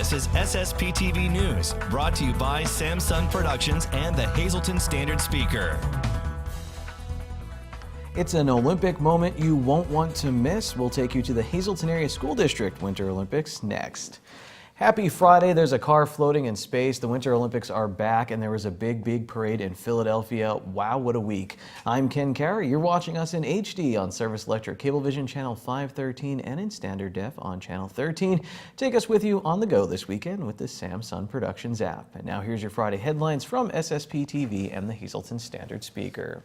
This is SSPTV News, brought to you by Samsung Productions and the Hazleton Standard Speaker. It's an Olympic moment you won't want to miss. We'll take you to the Hazleton Area School District Winter Olympics next. Happy Friday. There's a car floating in space. The Winter Olympics are back, and there was a big parade in Philadelphia. Wow, what a week. I'm Ken Carey. You're watching us in HD on Service Electric Cablevision Channel 513 and in Standard Def on Channel 13. Take us with you on the go this weekend with the Samsung Productions app. And now here's your Friday headlines from SSPTV and the Hazleton Standard Speaker.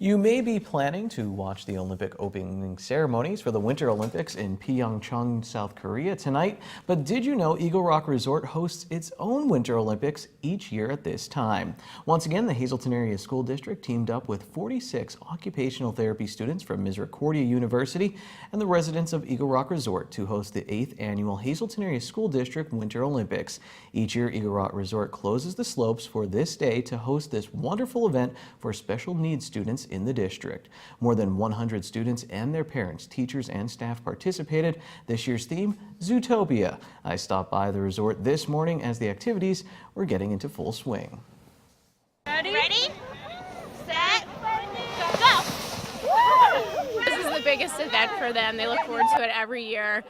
You may be planning to watch the Olympic opening ceremonies for the Winter Olympics in Pyeongchang, South Korea tonight, but did you know Eagle Rock Resort hosts its own Winter Olympics each year at this time? Once again, the Hazleton Area School District teamed up with 46 occupational therapy students from Misericordia University and the residents of Eagle Rock Resort to host the 8th annual Hazleton Area School District Winter Olympics. Each year, Eagle Rock Resort closes the slopes for this day to host this wonderful event for special needs students in the district. More than 100 students and their parents, teachers, and staff participated. This year's theme, Zootopia. I stopped by the resort this morning as the activities were getting into full swing. Ready? Set, go! This is the biggest event for them. They look forward to it every year.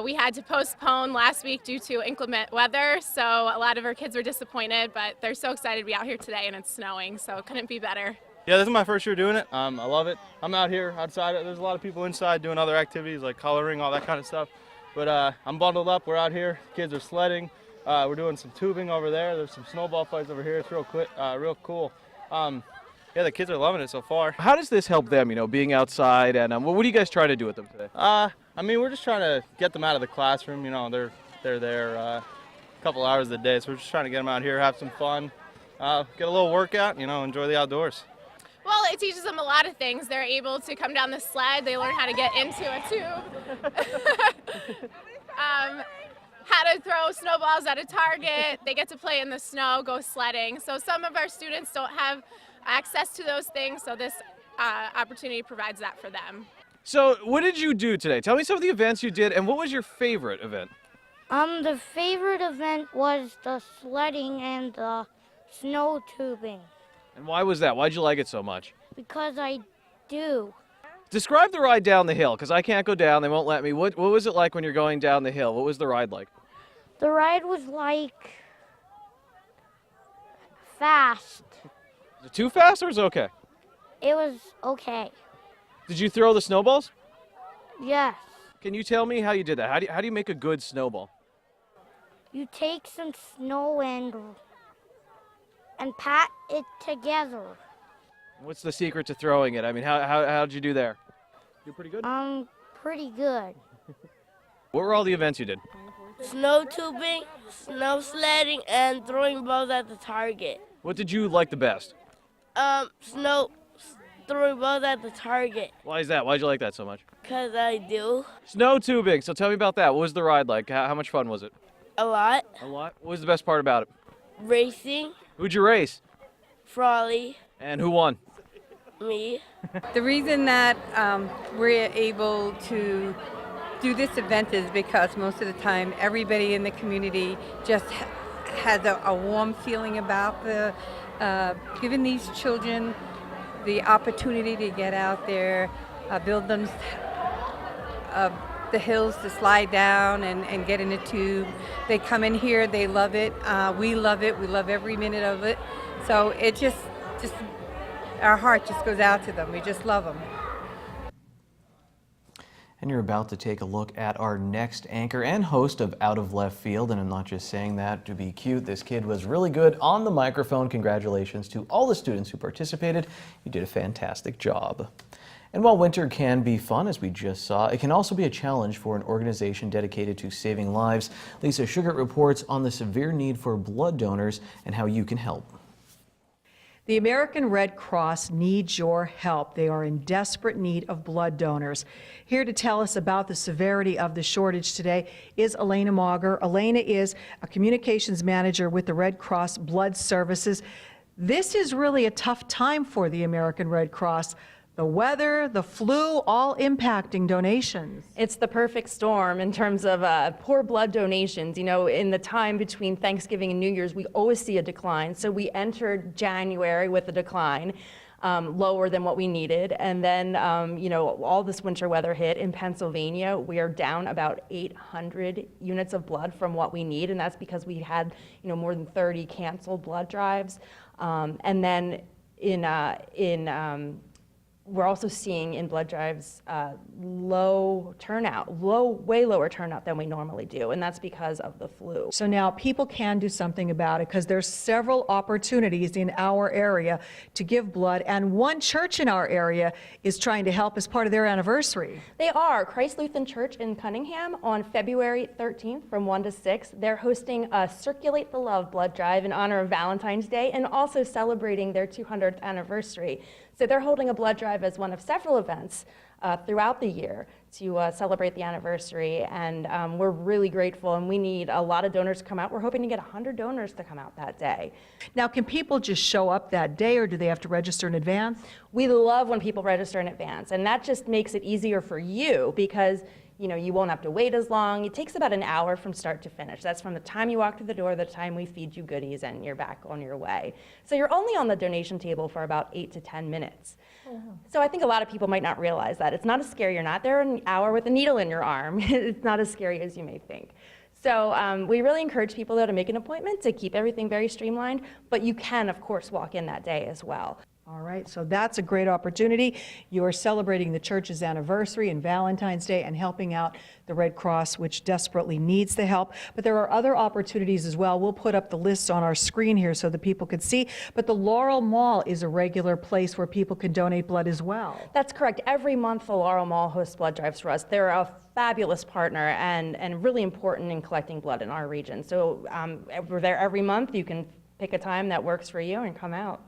We had to postpone last week due to inclement weather, so a lot of our kids were disappointed, but they're so excited to be out here today, and it's snowing, so it couldn't be better. Yeah, this is my first year doing it. I love it. I'm out here outside. There's a lot of people inside doing other activities like coloring, all that kind of stuff. But I'm bundled up. We're out here. Kids are sledding. We're doing some tubing over there. There's some snowball fights over here. It's real cool. Yeah, the kids are loving it so far. How does this help them, being outside, and what are you guys trying to do with them today? I mean, we're just trying to get them out of the classroom. They're there a couple hours a day, so we're just trying to get them out here, have some fun, get a little workout, enjoy the outdoors. Well, it teaches them a lot of things. They're able to come down the sled. They learn how to get into a tube, how to throw snowballs at a target. They get to play in the snow, go sledding. So some of our students don't have access to those things, so this opportunity provides that for them. So what did you do today? Tell me some of the events you did, and what was your favorite event? The favorite event was the sledding and the snow tubing. And why was that? Why'd you like it so much? Because I do. Describe the ride down the hill, because I can't go down. They won't let me. What was it like when you're going down the hill? What was the ride like? The ride was like fast. Was it too fast or was it okay? It was okay. Did you throw the snowballs? Yes. Can you tell me how you did that? How do you make a good snowball? You take some snow and pat it together. What's the secret to throwing it? I mean, how'd you do there? You pretty good? Pretty good. What were all the events you did? Snow tubing, snow sledding, and throwing balls at the target. What did you like the best? Throwing balls at the target. Why is that? Why'd you like that so much? Because I do. Snow tubing. So tell me about that. What was the ride like? How much fun was it? A lot. A lot? What was the best part about it? Racing. Who'd you race? Frawley. And who won? Me. The reason that we're able to do this event is because most of the time everybody in the community just has a warm feeling about giving these children the opportunity to get out there, build them the hills to slide down and get in a tube. They come in here, they love it. We love it. We love every minute of it. So it just our heart just goes out to them. We just love them. And you're about to take a look at our next anchor and host of Out of Left Field. And I'm not just saying that to be cute. This kid was really good on the microphone. Congratulations to all the students who participated. You did a fantastic job. And while winter can be fun, as we just saw, it can also be a challenge for an organization dedicated to saving lives. Lisa Sugart reports on the severe need for blood donors and how you can help. The American Red Cross needs your help. They are in desperate need of blood donors. Here to tell us about the severity of the shortage today is Elena Mauger. Elena is a communications manager with the Red Cross Blood Services. This is really a tough time for the American Red Cross. The weather, the flu, all impacting donations. It's the perfect storm in terms of poor blood donations. You know, in the time between Thanksgiving and New Year's, we always see a decline. So we entered January with a decline, lower than what we needed. And then, you know, all this winter weather hit in Pennsylvania. We are down about 800 units of blood from what we need. And that's because we had, you know, more than 30 canceled blood drives. And then we're also seeing in blood drives low turnout, way lower turnout than we normally do, and that's because of the flu. So now people can do something about it because there's several opportunities in our area to give blood, and one church in our area is trying to help as part of their anniversary. They are. Christ Lutheran Church in Cunningham on February 13th from 1 to 6. They're hosting a Circulate the Love blood drive in honor of Valentine's Day and also celebrating their 200th anniversary. So they're holding a blood drive as one of several events throughout the year to celebrate the anniversary, and we're really grateful, and we need a lot of donors to come out. We're hoping to get 100 donors to come out that day. Now, can people just show up that day, or do they have to register in advance? We love when people register in advance, and that just makes it easier for you because you know, you won't have to wait as long. It takes about an hour from start to finish. That's from the time you walk through the door, the time we feed you goodies, and you're back on your way. So you're only on the donation table for about 8 to 10 minutes. So I think a lot of people might not realize that. It's not as scary. You're not there an hour with a needle in your arm. It's not as scary as you may think. So we really encourage people, though, to make an appointment to keep everything very streamlined, but you can, of course, walk in that day as well. All right, so that's a great opportunity. You are celebrating the church's anniversary and Valentine's Day and helping out the Red Cross, which desperately needs the help. But there are other opportunities as well. We'll put up the list on our screen here so that people can see. But the Laurel Mall is a regular place where people can donate blood as well. That's correct. Every month, the Laurel Mall hosts blood drives for us. They're a fabulous partner and really important in collecting blood in our region. So we're there every month. You can pick a time that works for you and come out.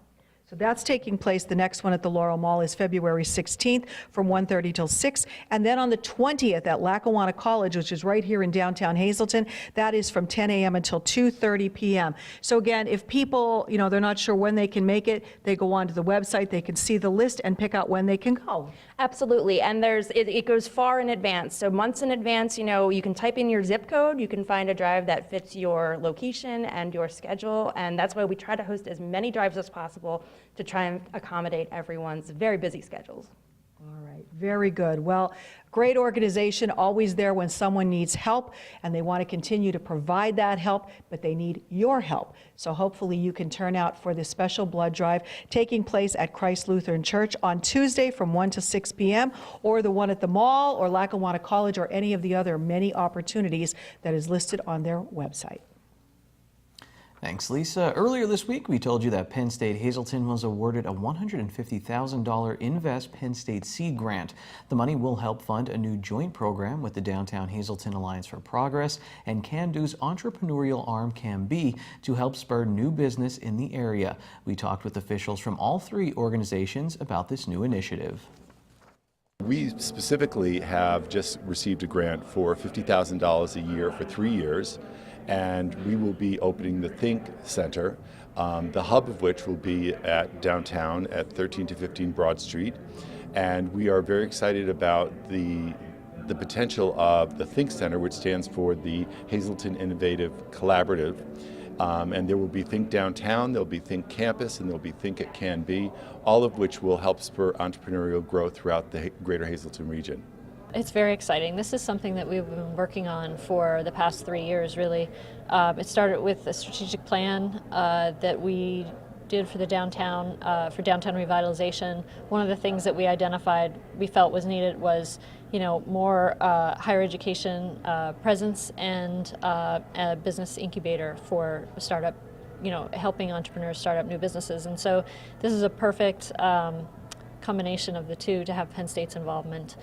So that's taking place. The next one at the Laurel Mall is February 16th from 1:30 till 6. And then on the 20th at Lackawanna College, which is right here in downtown Hazleton, that is from 10 a.m. until 2:30 p.m. So again, if people, you know, they're not sure when they can make it, they go onto the website, they can see the list and pick out when they can go. Absolutely. And it goes far in advance. So months in advance, you know, you can type in your zip code, you can find a drive that fits your location and your schedule. And that's why we try to host as many drives as possible to try and accommodate everyone's very busy schedules. All right, very good. Well, great organization, always there when someone needs help, and they want to continue to provide that help, but they need your help. So hopefully you can turn out for this special blood drive taking place at Christ Lutheran Church on Tuesday from 1 to 6 p.m., or the one at the mall or Lackawanna College or any of the other many opportunities that is listed on their website. Thanks, Lisa. Earlier this week, we told you that Penn State Hazleton was awarded a $150,000 Invest Penn State Seed Grant. The money will help fund a new joint program with the Downtown Hazleton Alliance for Progress and Can-Do's entrepreneurial arm Can-Be to help spur new business in the area. We talked with officials from all three organizations about this new initiative. We specifically have just received a grant for $50,000 a year for 3 years. And we will be opening the Think Center, the hub of which will be at downtown at 13 to 15 Broad Street. And we are very excited about the potential of the Think Center, which stands for the Hazleton Innovative Collaborative. And there will be Think Downtown, there'll be Think Campus, and there'll be Think at Can-Be, all of which will help spur entrepreneurial growth throughout the greater Hazleton region. It's very exciting. This is something that we've been working on for the past 3 years, really. It started with a strategic plan that we did for the downtown, for downtown revitalization. One of the things that we identified we felt was needed was, you know, more higher education presence and a business incubator for a startup, you know, helping entrepreneurs start up new businesses. And so this is a perfect combination of the two to have Penn State's involvement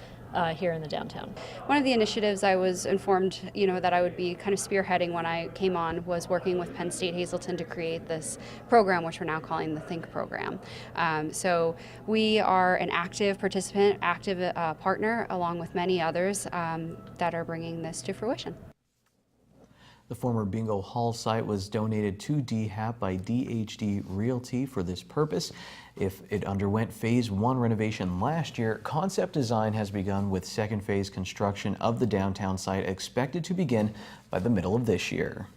here in the downtown. One of the initiatives I was informed, you know, that I would be kind of spearheading when I came on was working with Penn State Hazleton to create this program, which we're now calling the Think program. So we are an active participant, active partner, along with many others that are bringing this to fruition. The former Bingo Hall site was donated to DHAP by DHD Realty for this purpose. If it underwent phase 1 renovation last year, concept design has begun with second phase construction of the downtown site expected to begin by the middle of this year.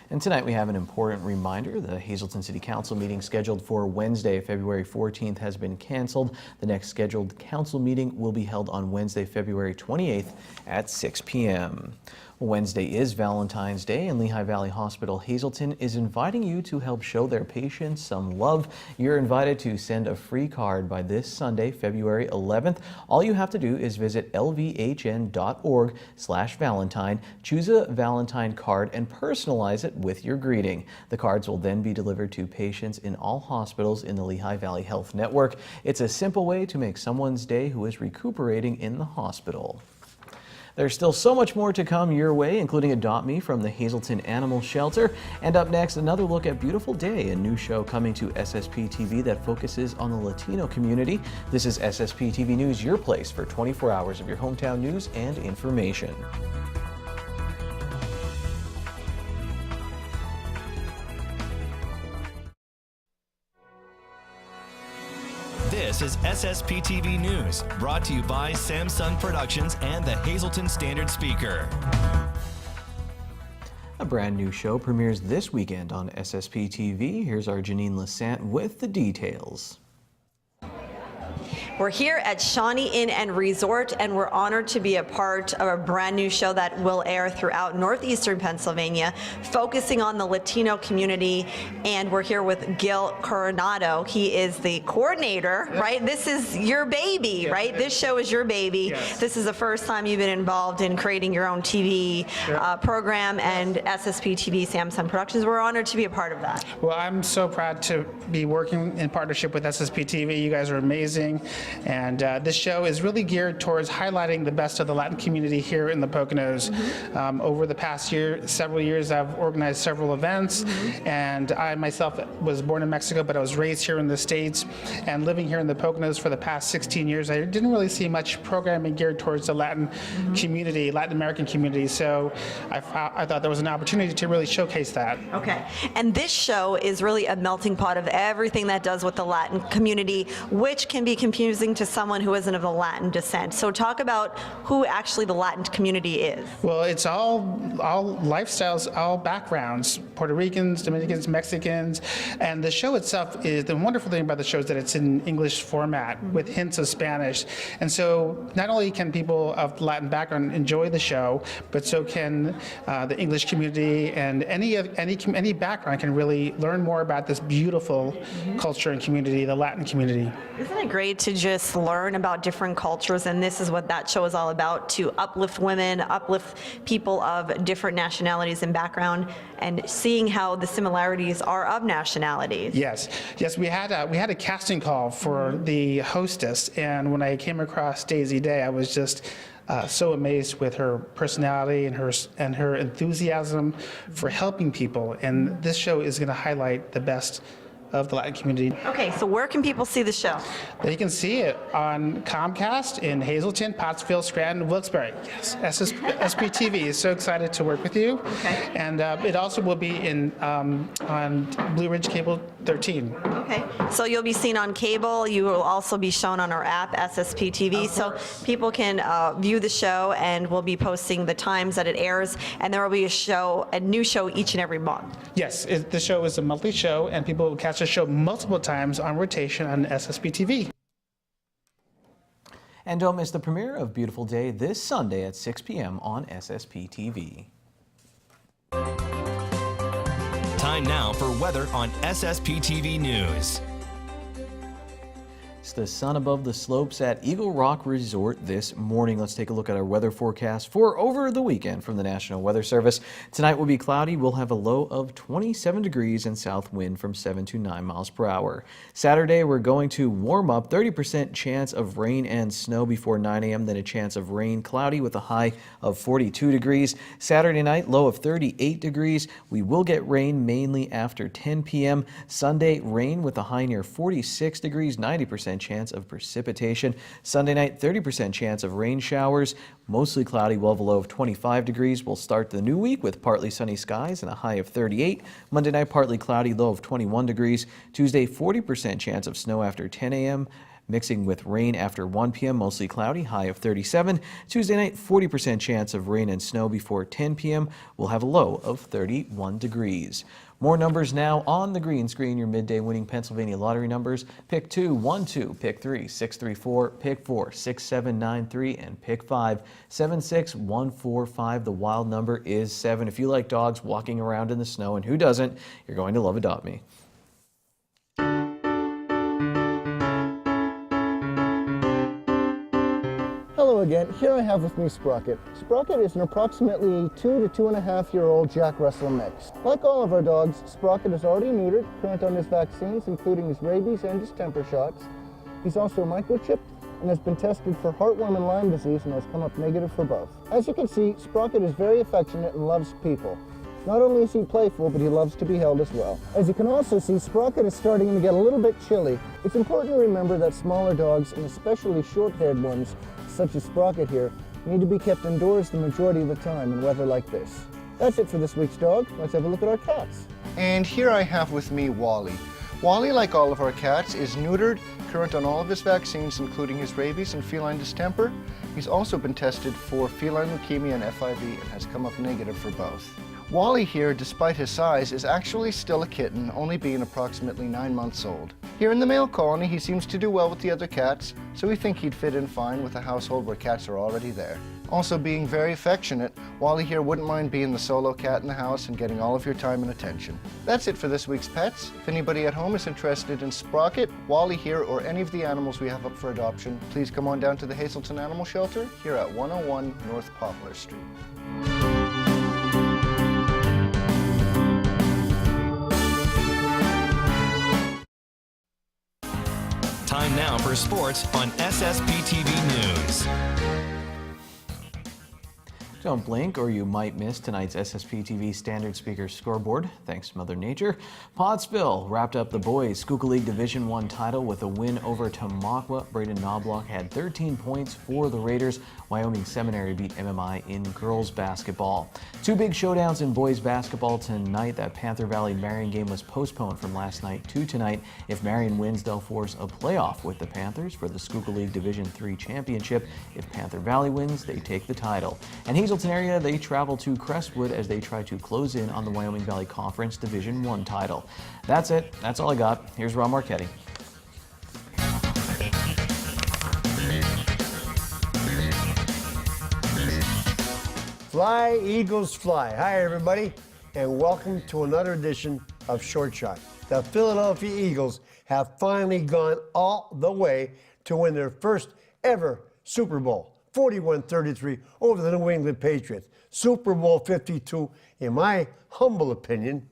And tonight we have an important reminder. The Hazleton City Council meeting scheduled for Wednesday, February 14th has been canceled. The next scheduled council meeting will be held on Wednesday, February 28th at 6 p.m. Wednesday is Valentine's Day, and Lehigh Valley Hospital Hazleton is inviting you to help show their patients some love. You're invited to send a free card by this Sunday, February 11th. All you have to do is visit lvhn.org/Valentine, choose a Valentine card, and personalize it with your greeting. The cards will then be delivered to patients in all hospitals in the Lehigh Valley Health Network. It's a simple way to make someone's day who is recuperating in the hospital. There's still so much more to come your way, including Adopt Me from the Hazleton Animal Shelter. And up next, another look at Beautiful Day, a new show coming to SSPTV that focuses on the Latino community. This is SSPTV News, your place for 24 hours of your hometown news and information. This is SSPTV News, brought to you by Samsung Productions and the Hazleton Standard Speaker. A brand new show premieres this weekend on SSPTV. Here's our Janine Lassant with the details. We're here at Shawnee Inn and Resort, and we're honored to be a part of a brand new show that will air throughout northeastern Pennsylvania, focusing on the Latino community. And we're here with Gil Coronado. He is the coordinator, right? This is your baby, right? This show is your baby. Yes. This is the first time you've been involved in creating your own TV program, and SSPTV Samsung Productions. We're honored to be a part of that. Well, I'm so proud to be working in partnership with SSPTV. You guys are amazing. And this show is really geared towards highlighting the best of the Latin community here in the Poconos. Over the past several years, I've organized several events, and I myself was born in Mexico, but I was raised here in the States, and living here in the Poconos for the past 16 years, I didn't really see much programming geared towards the Latin community, Latin American community, so I thought there was an opportunity to really showcase that. Okay, and this show is really a melting pot of everything that does with the Latin community, which can be confusing to someone who isn't of the Latin descent. So talk about who actually the Latin community is. Well, it's all lifestyles, all backgrounds, Puerto Ricans, Dominicans, Mexicans, and the show itself is, the wonderful thing about the show is that it's in English format with hints of Spanish. And so not only can people of Latin background enjoy the show, but so can the English community, and any background can really learn more about this beautiful culture and community, the Latin community. Isn't it great to just learn about different cultures, and this is what that show is all about, to uplift women, uplift people of different nationalities and background, and seeing how the similarities are of nationalities. Yes, we had a casting call for the hostess, and when I came across Daisy Day, I was just so amazed with her personality and her enthusiasm for helping people, and this show is going to highlight the best of the Latin community. Okay, so where can people see the show? They can see it on Comcast in Hazleton, Pottsville, Scranton, Wilkes-Barre. Yes, SSPTV is so excited to work with you. Okay. And it also will be on Blue Ridge Cable 13. Okay, so you'll be seen on cable. You will also be shown on our app, SSPTV, so people can view the show, and we'll be posting the times that it airs, and there will be a new show each and every month. Yes, the show is a monthly show, and people will catch the show multiple times on rotation on SSPTV. And don't miss the premiere of Beautiful Day this Sunday at 6 p.m. on SSPTV. Time now for weather on SSPTV News. It's the sun above the slopes at Eagle Rock Resort this morning. Let's take a look at our weather forecast for over the weekend from the National Weather Service. Tonight will be cloudy. We'll have a low of 27 degrees and south wind from 7 to 9 miles per hour. Saturday, we're going to warm up, 30% chance of rain and snow before 9 a.m., then a chance of rain, cloudy with a high of 42 degrees. Saturday night, low of 38 degrees. We will get rain mainly after 10 p.m. Sunday, rain with a high near 46 degrees, 90% 50% chance of precipitation. Sunday night, 30% chance of rain showers. Mostly cloudy, well below 25 degrees. We'll start the new week with partly sunny skies and a high of 38. Monday night, partly cloudy, low of 21 degrees. Tuesday, 40% chance of snow after 10 a.m. mixing with rain after 1 p.m., mostly cloudy, high of 37. Tuesday night, 40% chance of rain and snow before 10 p.m. We'll have a low of 31 degrees. More numbers now on the green screen. Your midday winning Pennsylvania lottery numbers: pick 2, 1, 2, pick 3, 6, 3, 4, pick 4, 6, 7, 9, 3, and pick 5, 7, 6, 1, 4, 5. The wild number is 7. If you like dogs walking around in the snow, and who doesn't, you're going to love Adopt Me. Hello again. Here I have with me Sprocket. Sprocket is an approximately 2 to 2.5-year-old Jack Russell mix. Like all of our dogs, Sprocket is already neutered, current on his vaccines, including his rabies and his temper shots. He's also microchipped and has been tested for heartworm and Lyme disease and has come up negative for both. As you can see, Sprocket is very affectionate and loves people. Not only is he playful, but he loves to be held as well. As you can also see, Sprocket is starting to get a little bit chilly. It's important to remember that smaller dogs, and especially short-haired ones, such as Sprocket here, need to be kept indoors the majority of the time in weather like this. That's it for this week's dog. Let's have a look at our cats. And here I have with me Wally. Wally, like all of our cats, is neutered, current on all of his vaccines, including his rabies and feline distemper. He's also been tested for feline leukemia and FIV and has come up negative for both. Wally here, despite his size, is actually still a kitten, only being approximately 9 months old. Here in the male colony, he seems to do well with the other cats, so we think he'd fit in fine with a household where cats are already there. Also being very affectionate, Wally here wouldn't mind being the solo cat in the house and getting all of your time and attention. That's it for this week's pets. If anybody at home is interested in Sprocket, Wally here, or any of the animals we have up for adoption, please come on down to the Hazleton Animal Shelter here at 101 North Poplar Street. Time now for sports on SSPTV News. Don't blink or you might miss tonight's SSPTV Standard Speaker scoreboard. Thanks, Mother Nature. Pottsville wrapped up the boys' Schuylkill League Division I title with a win over Tamaqua. Braden Knobloch had 13 points for the Raiders. Wyoming Seminary beat MMI in girls basketball. Two big showdowns in boys basketball tonight. That Panther Valley Marion game was postponed from last night to tonight. If Marion wins, they'll force a playoff with the Panthers for the Schuylkill League Division III championship. If Panther Valley wins, they take the title. And Hazleton area, they travel to Crestwood as they try to close in on the Wyoming Valley Conference Division I title. That's it. That's all I got. Here's Ron Marchetti. Fly, Eagles, fly. Hi, everybody, and welcome to another edition of Short Shot. The Philadelphia Eagles have finally gone all the way to win their first ever Super Bowl. 41-33 over the New England Patriots. Super Bowl 52, in my humble opinion,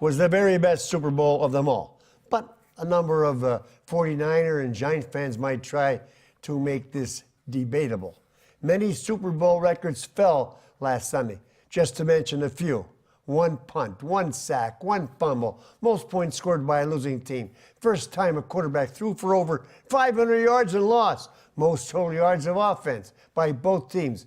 was the very best Super Bowl of them all. But a number of 49er and Giant fans might try to make this debatable. Many Super Bowl records fell last Sunday, just to mention a few. 1 punt, 1 sack, 1 fumble, most points scored by a losing team. First time a quarterback threw for over 500 yards and lost. Most total yards of offense by both teams.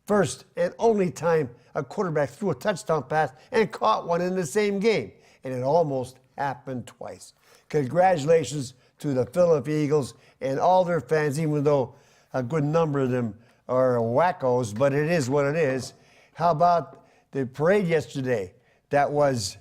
First and only time a quarterback threw a touchdown pass and caught one in the same game. And it almost happened twice. Congratulations to the Philadelphia Eagles and all their fans, even though a good number of them are wackos, but it is what it is. How about the parade yesterday? That was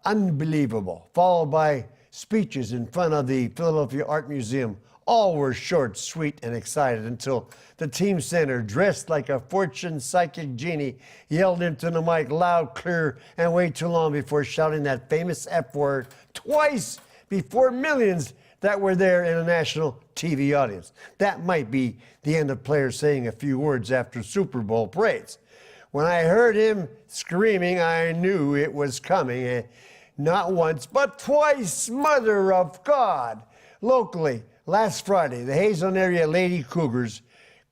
unbelievable, followed by speeches in front of the Philadelphia Art Museum. All were short, sweet, and excited until the team center, dressed like a fortune psychic genie, yelled into the mic loud, clear, and way too long before shouting that famous F word twice before millions that were there in a national TV audience. That might be the end of players saying a few words after Super Bowl parades. When I heard him screaming, I knew it was coming. And not once, but twice, Mother of God. Locally, last Friday, the Hazleton area Lady Cougars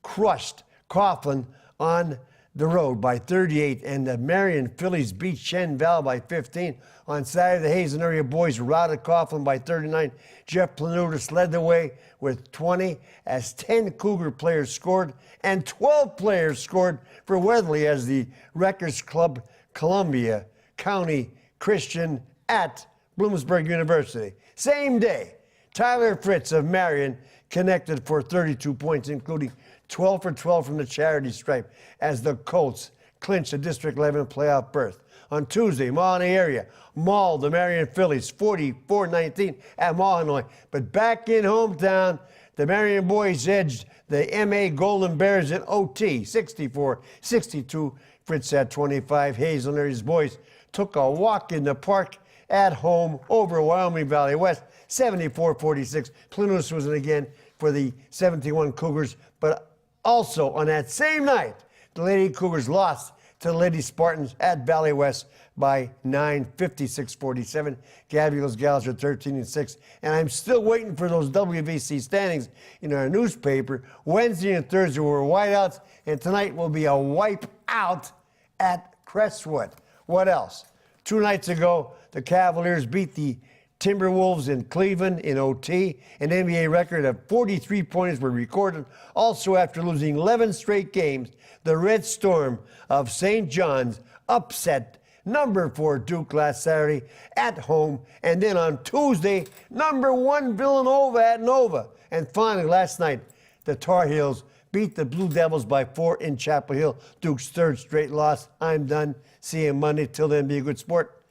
crushed Coughlin on the road by 38, and the Marion Phillies beat Shen Val by 15. On Saturday, the Hazleton area boys routed Coughlin by 39. Jeff Planutis led the way with 20 as 10 Cougar players scored and 12 players scored for Weatherly as the Wreckers Club Columbia County Christian at Bloomsburg University. Same day, Tyler Fritz of Marion connected for 32 points, including 12 for 12 from the charity stripe as the Colts clinched a District 11 playoff berth. On Tuesday, Mahanoy area mauled the Marion Phillies 44-19 at Mahanoy. But back in hometown, the Marion boys edged the MA Golden Bears in OT 64-62. Fritz had 25. Hazleton area's boys took a walk in the park at home over Wyoming Valley West 74-46. Planutis was in again for the 71 Cougars, but also on that same night, the Lady Cougars lost to the Lady Spartans at Valley West by 9, 56-47. Gavials Gals are 13-6, and I'm still waiting for those WVC standings in our newspaper. Wednesday and Thursday were whiteouts, and tonight will be a wipe out at Crestwood. What else? 2 nights ago, the Cavaliers beat the Timberwolves in Cleveland in OT. An NBA record of 43 points were recorded. Also, after losing 11 straight games, the Red Storm of St. John's upset number 4 Duke last Saturday at home. And then on Tuesday, number 1 Villanova at Nova. And finally, last night, the Tar Heels beat the Blue Devils by 4 in Chapel Hill. Duke's 3rd straight loss. I'm done. See you Monday. Till then, be a good sport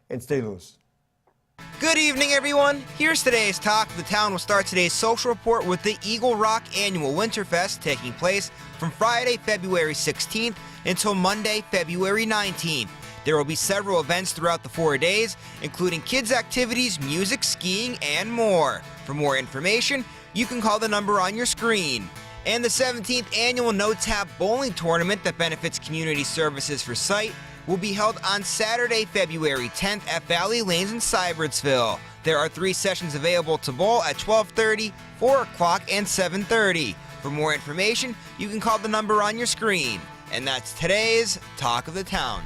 and stay loose. Good evening, everyone. Here's today's Talk of the Town. We'll start today's social report with the Eagle Rock Annual Winterfest taking place from Friday, February 16th until Monday, February 19th. There will be several events throughout the 4 days, including kids' activities, music, skiing, and more. For more information, you can call the number on your screen. And the 17th Annual No Tap Bowling Tournament that benefits community services for Sight will be held on Saturday, February 10th at Valley Lanes in Seibertsville. There are 3 sessions available to bowl at 12:30, 4 o'clock, and 7:30. For more information, you can call the number on your screen. And that's today's Talk of the Town.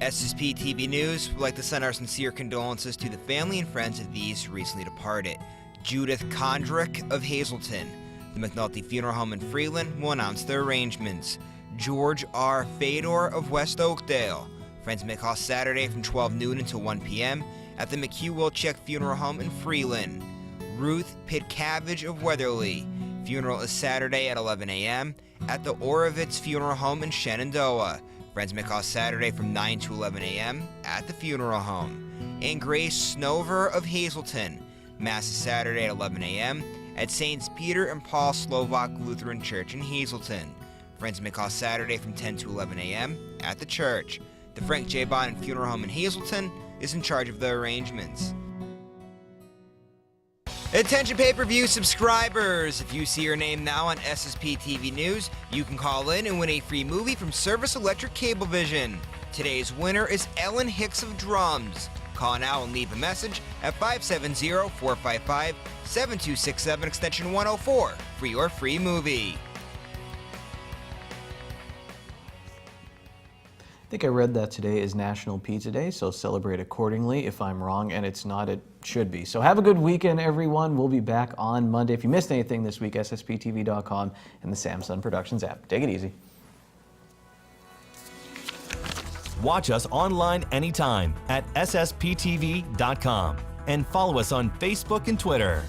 SSPTV News would like to send our sincere condolences to the family and friends of these recently departed. Judith Kondrick of Hazleton. The McNulty Funeral Home in Freeland will announce their arrangements. George R. Fedor of West Oakdale. Friends may call Saturday from 12 noon until 1 p.m. at the McHugh-Wilczek Funeral Home in Freeland. Ruth Pitcavage of Weatherly. Funeral is Saturday at 11 a.m. at the Orovitz Funeral Home in Shenandoah. Friends may call Saturday from 9 to 11 a.m. at the funeral home. And Grace Snover of Hazleton. Mass is Saturday at 11 a.m. at Saints Peter and Paul Slovak Lutheran Church in Hazleton. Friends may call Saturday from 10 to 11 a.m. at the church. The Frank J. Bonnet Funeral Home in Hazleton is in charge of the arrangements. Attention pay-per-view subscribers! If you see your name now on SSPTV News, you can call in and win a free movie from Service Electric Cablevision. Today's winner is Ellen Hicks of Drums. Call now and leave a message at 570-455-7267 extension 104 for your free movie. I think I read that today is National Pizza Day, so celebrate accordingly. If I'm wrong, and it's not, it should be. So have a good weekend, everyone. We'll be back on Monday. If you missed anything this week, SSPTV.com and the Samsung Productions app. Take it easy. Watch us online anytime at SSPTV.com and follow us on Facebook and Twitter.